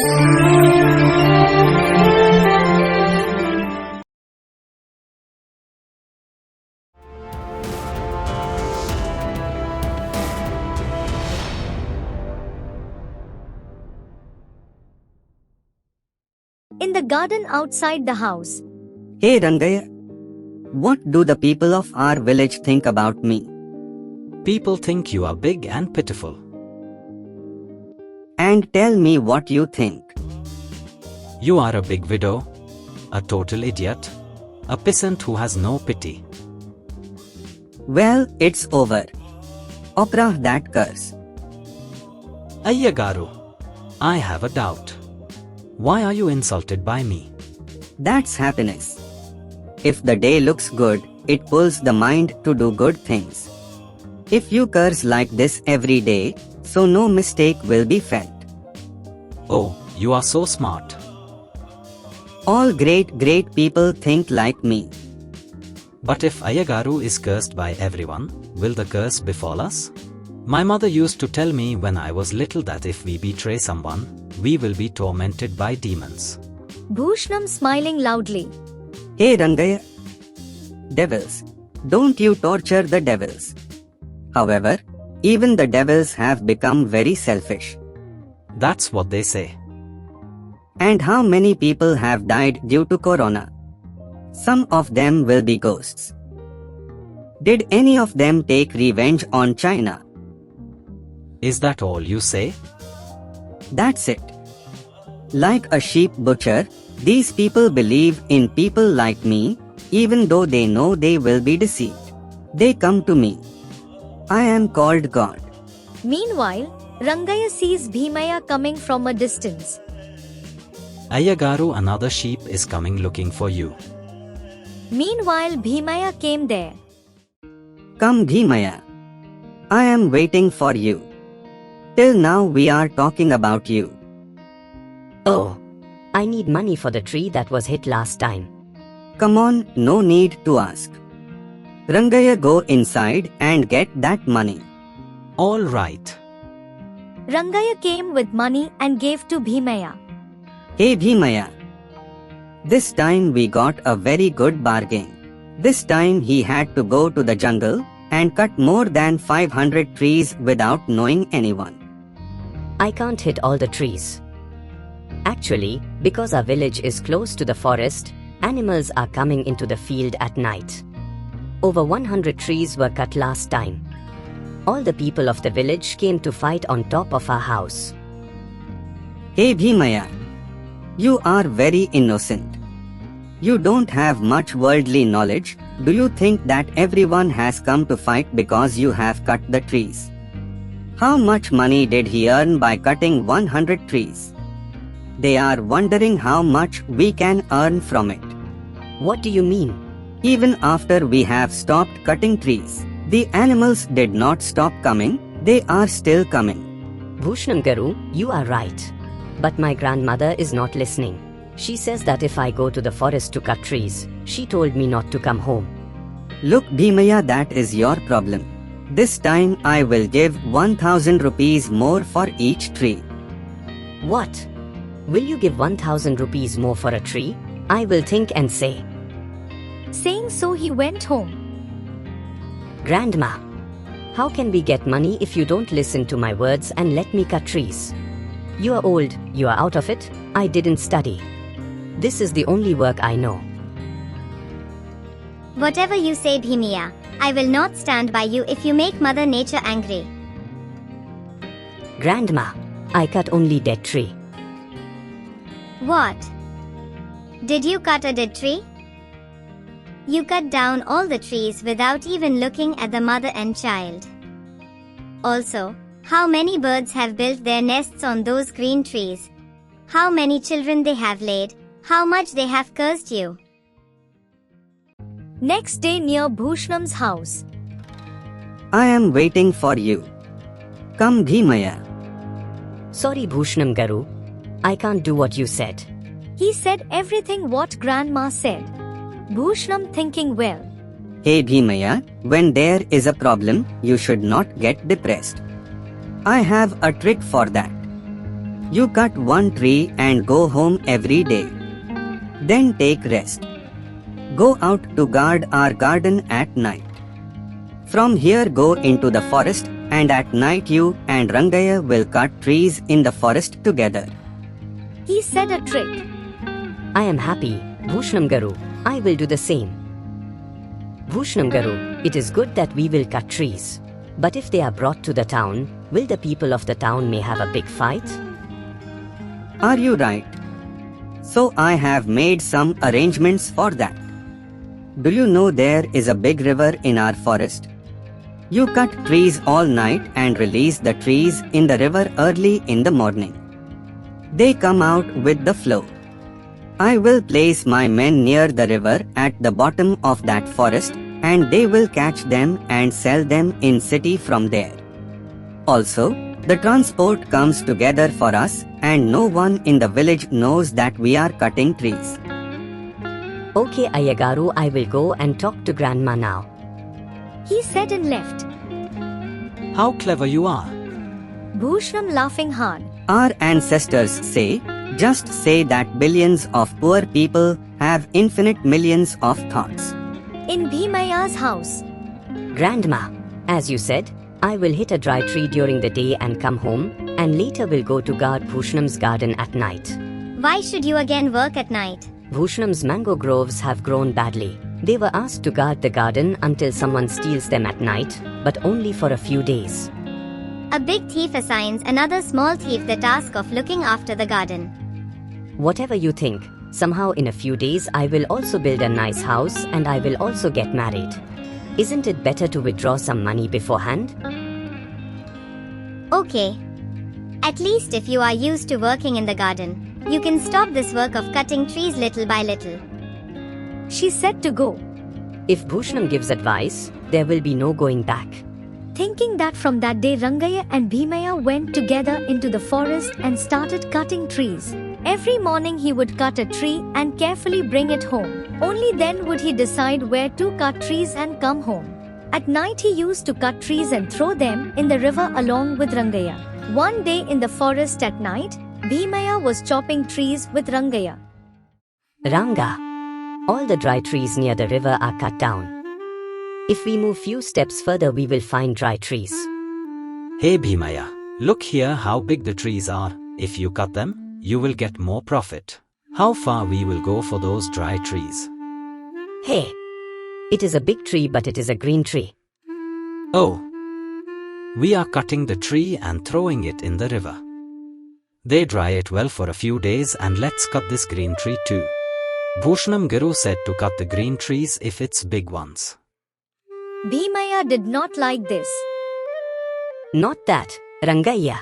In the garden outside the house. Hey Rangaya, what do the people of our village think about me? People think you are big and pitiful. And tell me what you think. You are a big widow, a total idiot, a peasant who has no pity. Well, it's over. Opera that curse. Ayyagaru, I have a doubt. Why are you insulted by me? That's happiness. If the day looks good, it pulls the mind to do good things. If you curse like this every day, so no mistake will be felt. Oh, you are so smart. All great people think like me. But if Ayyagaru is cursed by everyone, will the curse befall us? My mother used to tell me when I was little that if we betray someone, we will be tormented by demons. Bhushanam smiling loudly. Hey Rangaya. Devils. Don't you torture the devils. However, even the devils have become very selfish. That's what they say. And how many people have died due to corona? Some of them will be ghosts. Did any of them take revenge on China? Is that all you say? That's it. Like a sheep butcher, these people believe in people like me, even though they know they will be deceived. They come to me. I am called God. Meanwhile, Rangaya sees Bhimaya coming from a distance. Ayyagaru, another sheep is coming looking for you. Meanwhile, Bhimaya came there. Come Bhimaya. I am waiting for you. Till now we are talking about you. Oh, I need money for the tree that was hit last time. Come on, no need to ask. Rangaya, go inside and get that money. All right. Rangaya came with money and gave to Bhimaya. Hey Bhimaya. This time we got a very good bargain. This time he had to go to the jungle and cut more than 500 trees without knowing anyone. I can't hit all the trees. Actually, because our village is close to the forest, animals are coming into the field at night. Over 100 trees were cut last time. All the people of the village came to fight on top of our house. Hey Bhimaya. You are very innocent. You don't have much worldly knowledge. Do you think that everyone has come to fight because you have cut the trees? How much money did he earn by cutting 100 trees? They are wondering how much we can earn from it. What do you mean? Even after we have stopped cutting trees, the animals did not stop coming. They are still coming. Bhushanam Garu, you are right. But my grandmother is not listening. She says that if I go to the forest to cut trees, she told me not to come home. Look Bhimaya, that is your problem. This time I will give 1000 rupees more for each tree. What? Will you give 1000 rupees more for a tree? I will think and say. Saying so, he went home. Grandma, how can we get money if you don't listen to my words and let me cut trees? You are old, you are out of it, I didn't study. This is the only work I know. Whatever you say, Bhimaya, I will not stand by you if you make Mother Nature angry. Grandma, I cut only dead tree. What? Did you cut a dead tree? You cut down all the trees without even looking at the mother and child. Also, how many birds have built their nests on those green trees? How many children they have laid? How much they have cursed you? Next day near Bhushanam's house. I am waiting for you. Come Bhimaya. Sorry Bhushanam Garu, I can't do what you said. He said everything what grandma said. Bhushanam thinking, well. Hey Bhimaya, when there is a problem, you should not get depressed. I have a trick for that. You cut one tree and go home every day. Then take rest. Go out to guard our garden at night. From here go into the forest, and at night you and Rangaya will cut trees in the forest together. He said a trick. I am happy, Bhushanam Garu. I will do the same. Bhushanam Garu, it is good that we will cut trees. But if they are brought to the town, will the people of the town may have a big fight? Are you right? So I have made some arrangements for that. Do you know there is a big river in our forest? You cut trees all night and release the trees in the river early in the morning. They come out with the flow. I will place my men near the river at the bottom of that forest, and they will catch them and sell them in city from there. Also, the transport comes together for us, and no one in the village knows that we are cutting trees. Okay, Ayagaru, I will go and talk to Grandma now. He said and left. How clever you are. Bhushanam laughing hard. Our ancestors say, just say that billions of poor people have infinite millions of thoughts. In Bhimaya's house. Grandma, as you said, I will hit a dry tree during the day and come home, and later will go to guard Bhushanam's garden at night. Why should you again work at night? Bhushanam's mango groves have grown badly. They were asked to guard the garden until someone steals them at night, but only for a few days. A big thief assigns another small thief the task of looking after the garden. Whatever you think, somehow in a few days I will also build a nice house and I will also get married. Isn't it better to withdraw some money beforehand? Okay. At least if you are used to working in the garden, you can stop this work of cutting trees little by little. She said to go. If Bhushanam gives advice, there will be no going back. Thinking that from that day Rangaya and Bhimaya went together into the forest and started cutting trees. Every morning he would cut a tree and carefully bring it home. Only then would he decide where to cut trees and come home. At night he used to cut trees and throw them in the river along with Rangaya. One day in the forest at night, Bhimaya was chopping trees with Rangaya. Ranga, all the dry trees near the river are cut down. If we move few steps further we will find dry trees. Hey Bhimaya, look here how big the trees are. If you cut them, you will get more profit. How far we will go for those dry trees? Hey, it is a big tree but it is a green tree. Oh, we are cutting the tree and throwing it in the river. They dry it well for a few days and let's cut this green tree too. Bhushanam Guru said to cut the green trees if it's big ones. Bhimaya did not like this. Not that, Rangaya.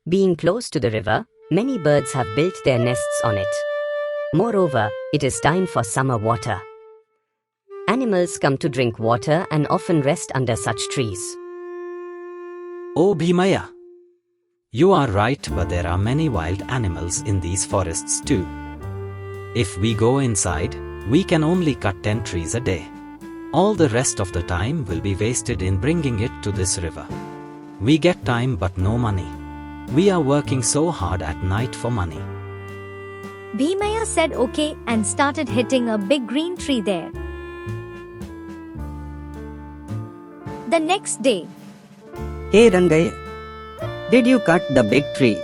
Being close to the river, many birds have built their nests on it. Moreover, it is time for summer water. Animals come to drink water and often rest under such trees. Oh Bhimaya, you are right, but there are many wild animals in these forests too. If we go inside, we can only cut 10 trees a day. All the rest of the time will be wasted in bringing it to this river. We get time but no money. We are working so hard at night for money. Bhimaya said okay and started hitting a big green tree there. The next day. Hey Rangaya, did you cut the big tree?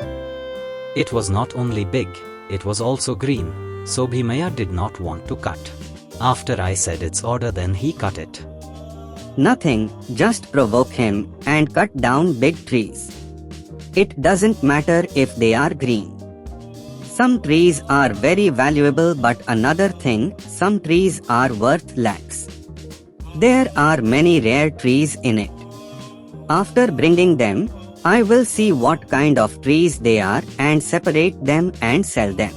It was not only big, it was also green, so Bhimaya did not want to cut. After I said its order, then he cut it. Nothing, just provoke him and cut down big trees. It doesn't matter if they are green. Some trees are very valuable, but another thing, some trees are worth lakhs. There are many rare trees in it. After bringing them, I will see what kind of trees they are and separate them and sell them.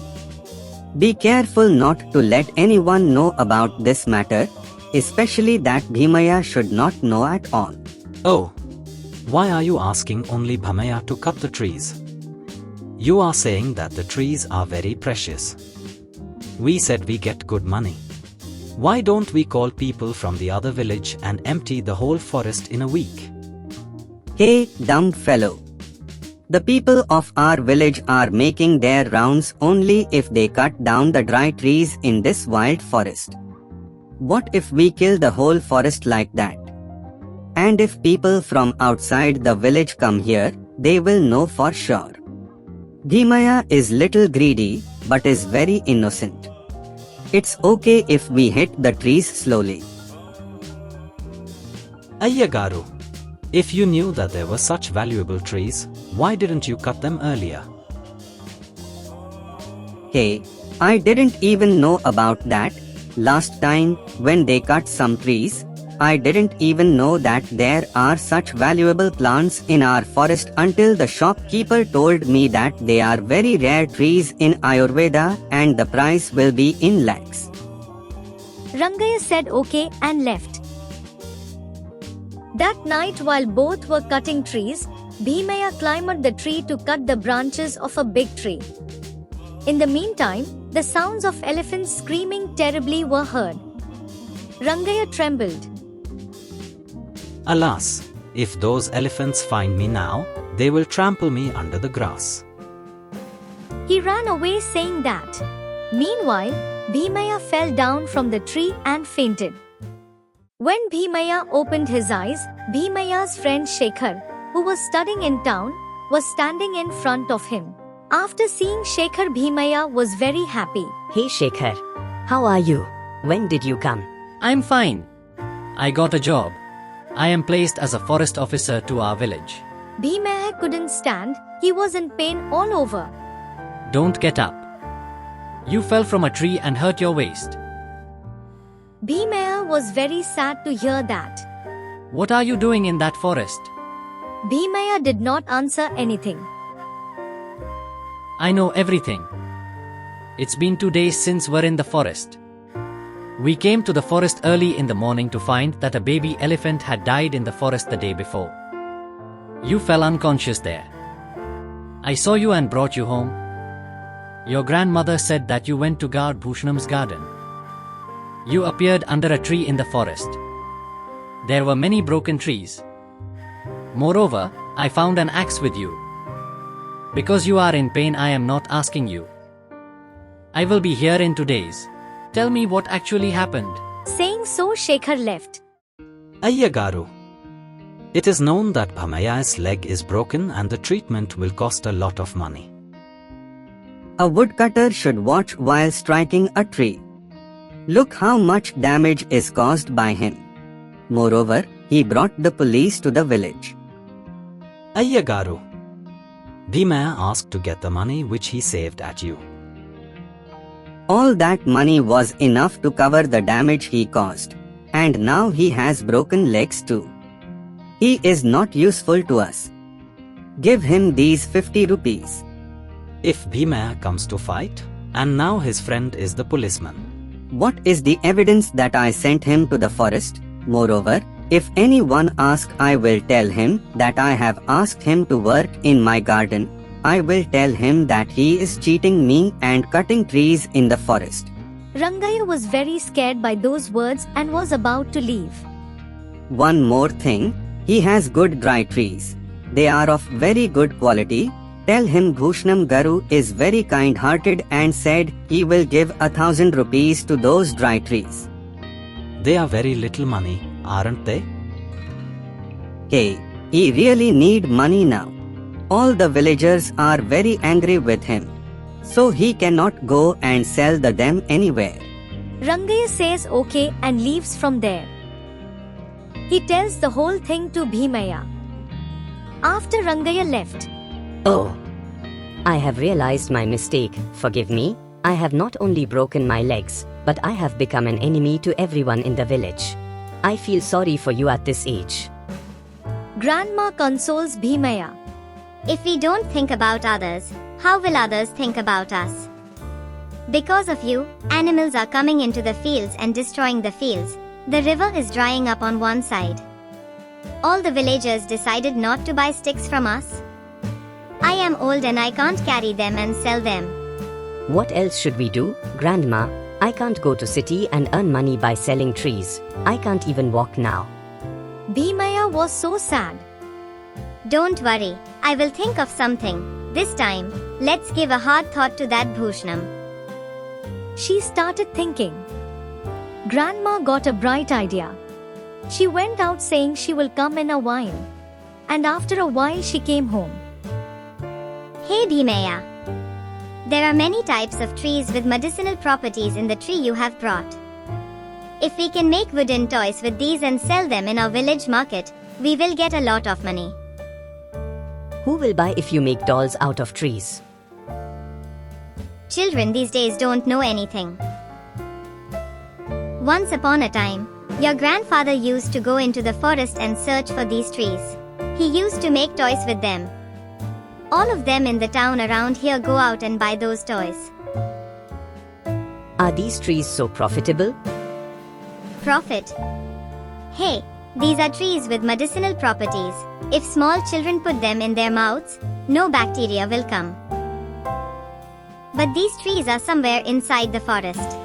Be careful not to let anyone know about this matter, especially that Bhimaya should not know at all. Oh, why are you asking only Bhimaya to cut the trees? You are saying that the trees are very precious. We said we get good money. Why don't we call people from the other village and empty the whole forest in a week? Hey, dumb fellow. The people of our village are making their rounds only if they cut down the dry trees in this wild forest. What if we kill the whole forest like that? And if people from outside the village come here, they will know for sure. Bhimaya is little greedy, but is very innocent. It's okay if we hit the trees slowly. Ayyagaru, if you knew that there were such valuable trees, why didn't you cut them earlier? Hey, I didn't even know about that. Last time, when they cut some trees, I didn't even know that there are such valuable plants in our forest until the shopkeeper told me that they are very rare trees in Ayurveda and the price will be in lakhs. Rangaya said okay and left. That night, while both were cutting trees, Bhimaya climbed the tree to cut the branches of a big tree. In the meantime, the sounds of elephants screaming terribly were heard. Rangaya trembled. Alas, if those elephants find me now, they will trample me under the grass. He ran away saying that. Meanwhile, Bhimaya fell down from the tree and fainted. When Bhimaya opened his eyes, Bhimaya's friend Shekhar, who was studying in town, was standing in front of him. After seeing Shekhar, Bhimaya was very happy. Hey Shekhar, how are you? When did you come? I'm fine. I got a job. I am placed as a forest officer to our village. Bhimaya couldn't stand, he was in pain all over. Don't get up. You fell from a tree and hurt your waist. Bhimaya was very sad to hear that. What are you doing in that forest? Bhimaya did not answer anything. I know everything. It's been 2 days since we're in the forest. We came to the forest early in the morning to find that a baby elephant had died in the forest the day before. You fell unconscious there. I saw you and brought you home. Your grandmother said that you went to guard Bhushanam's garden. You appeared under a tree in the forest. There were many broken trees. Moreover, I found an axe with you. Because you are in pain, I am not asking you. I will be here in 2 days. Tell me what actually happened. Saying so, Shekhar left. Ayyagaru, it is known that Bhimaya's leg is broken and the treatment will cost a lot of money. A woodcutter should watch while striking a tree. Look how much damage is caused by him. Moreover, he brought the police to the village. Ayyagaru, Bhimaya asked to get the money which he saved at you. All that money was enough to cover the damage he caused. And now he has broken legs too. He is not useful to us. Give him these 50 rupees. If Bhimaya comes to fight, and now his friend is the policeman. What is the evidence that I sent him to the forest? Moreover, if anyone asks, I will tell him that I have asked him to work in my garden. I will tell him that he is cheating me and cutting trees in the forest. Rangaya was very scared by those words and was about to leave. One more thing, he has good dry trees. They are of very good quality. Tell him Bhushanam Garu is very kind-hearted and said he will give 1,000 rupees to those dry trees. They are very little money, aren't they? Hey, he really need money now. All the villagers are very angry with him. So he cannot go and sell them anywhere. Rangaya says okay and leaves from there. He tells the whole thing to Bhimaya. After Rangaya left. Oh, I have realized my mistake. Forgive me. I have not only broken my legs, but I have become an enemy to everyone in the village. I feel sorry for you at this age. Grandma consoles Bhimaya. If we don't think about others, how will others think about us? Because of you, animals are coming into the fields and destroying the fields. The river is drying up on one side. All the villagers decided not to buy sticks from us. I am old and I can't carry them and sell them. What else should we do, Grandma? I can't go to city and earn money by selling trees. I can't even walk now. Bhimaya was so sad. Don't worry, I will think of something. This time, let's give a hard thought to that Bhushanam. She started thinking. Grandma got a bright idea. She went out saying she will come in a while. And after a while she came home. Hey Bhimaya. There are many types of trees with medicinal properties in the tree you have brought. If we can make wooden toys with these and sell them in our village market, we will get a lot of money. Who will buy if you make dolls out of trees? Children these days don't know anything. Once upon a time, your grandfather used to go into the forest and search for these trees. He used to make toys with them. All of them in the town around here go out and buy those toys. Are these trees so profitable? Profit? Hey, these are trees with medicinal properties. If small children put them in their mouths, no bacteria will come. But these trees are somewhere inside the forest.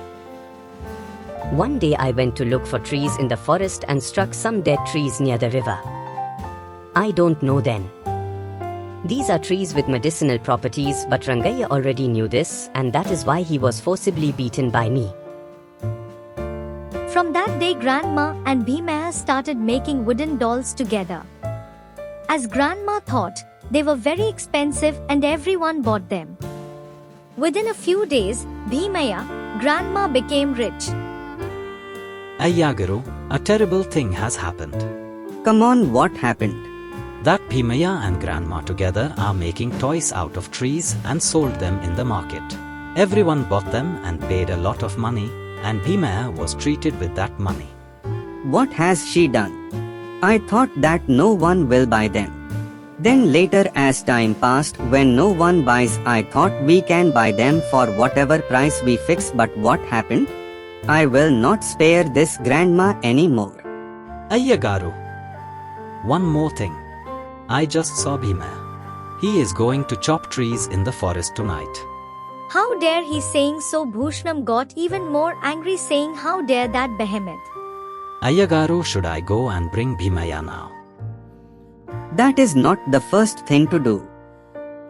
One day I went to look for trees in the forest and struck some dead trees near the river. I don't know then. These are trees with medicinal properties, but Rangayya already knew this, and that is why he was forcibly beaten by me. From that day Grandma and Bhimaya started making wooden dolls together. As Grandma thought, they were very expensive and everyone bought them. Within a few days, Bhimaya, Grandma became rich. Ayyagaru, a terrible thing has happened. Come on, what happened? That Bhimaya and Grandma together are making toys out of trees and sold them in the market. Everyone bought them and paid a lot of money, and Bhimaya was treated with that money. What has she done? I thought that no one will buy them. Then later as time passed, when no one buys, I thought we can buy them for whatever price we fix, but what happened? I will not spare this grandma anymore. Ayyagaru. One more thing. I just saw Bhimaya. He is going to chop trees in the forest tonight. How dare he saying so? Bhushanam got even more angry saying how dare that behemoth. Ayyagaru, should I go and bring Bhimaya now? That is not the first thing to do.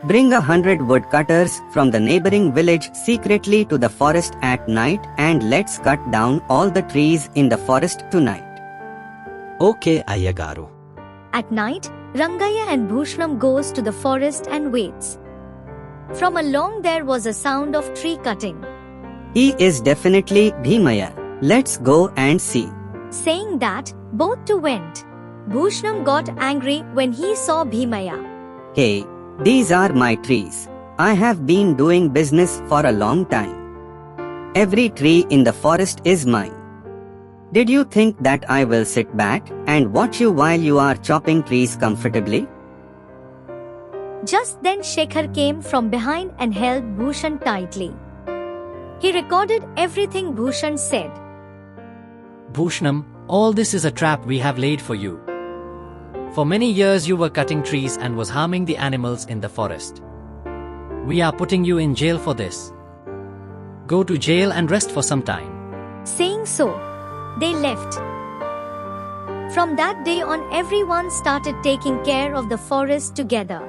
Bring 100 woodcutters from the neighboring village secretly to the forest at night and let's cut down all the trees in the forest tonight. Okay, Ayyagaru. At night, Rangayya and Bhushanam goes to the forest and waits. From along there was a sound of tree cutting. He is definitely Bhimaya. Let's go and see. Saying that, both two went. Bhushanam got angry when he saw Bhimaya. Hey, these are my trees. I have been doing business for a long time. Every tree in the forest is mine. Did you think that I will sit back and watch you while you are chopping trees comfortably? Just then Shekhar came from behind and held Bhushan tightly. He recorded everything Bhushan said. Bhushanam, all this is a trap we have laid for you. For many years you were cutting trees and was harming the animals in the forest. We are putting you in jail for this. Go to jail and rest for some time. Saying so, they left. From that day on, everyone started taking care of the forest together.